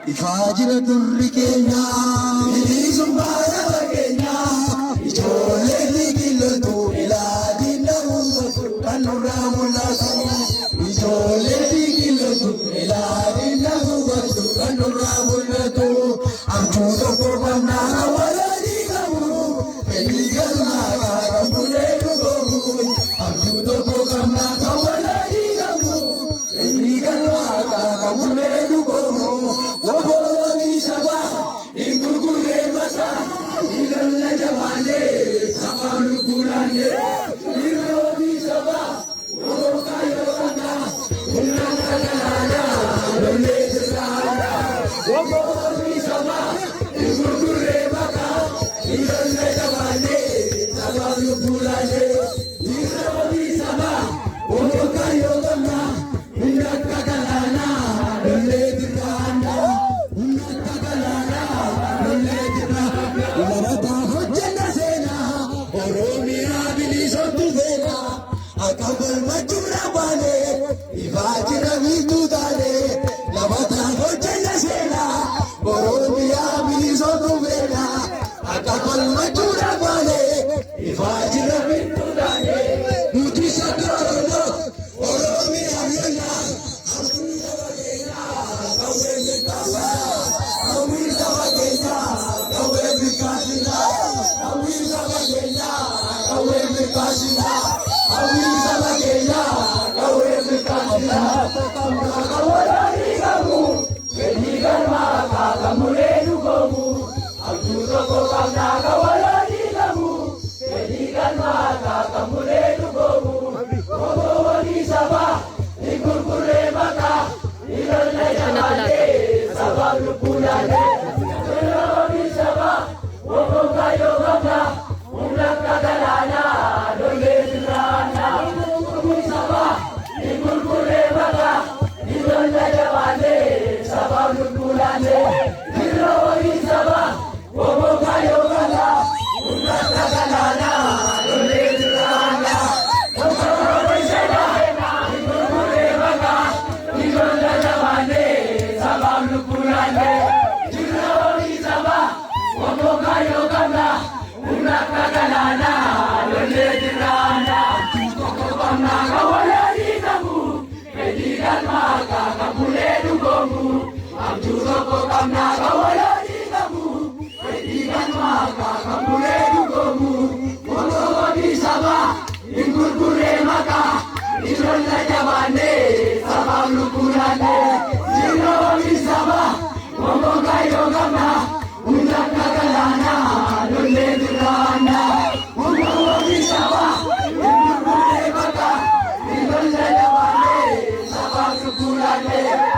Ifajira durri keenya bilisummaadha fageenya ijoollee biqiltuu ilaadina uumatu kan nurraa mul'atu ijoollee biqiltuu ilaadina uumatu kan nurraa mul'atu abjuu tokko qabnaa walaanii qabu fedhii galmaa kan bulee dhugomu abjuu tokko qabnaa kan walaanii qabu fedhii galmaa kan bulee dhugomu. Akabal majura bane, ifajira vitu dale, lamata hojjana sena, Oromia bilisotu vena. Akabal majura bane, ifajira vitu dale, muti sakaro, Oromia vena. Amrita vagena, kawe mikasa, amrita vagena, kawe mikasina, amrita vagena, kawe mikasina. Amrita vagena, kawe mikasina, kawalani kamu, kedikan maka kamu ledu kamu, abjuu tokko qabna kawalani kamu, kedikan maka kamu ledu kamu, kobo wali saba, ikurkure maka, irolle jamane, sabab lupulane, kobo wali saba, kobo kayo qabna, umlak kagalana, dolle abjuu tokko qabna kawalanii qabu fedhiidhaan maqaa kan bulee dhugomu otoo wabii sabaa hin gurgurree maqaa ijoollee jabaannee sabaaf lubbuudhaannee jirra wabii sabaa obbo Kaayyoo qabna hunda akka galaanaa lollee birraannaa obbo wabii sabaa hin gurgurree maqaa ijoollee jabaannee sabaaf lubbuudhaannee.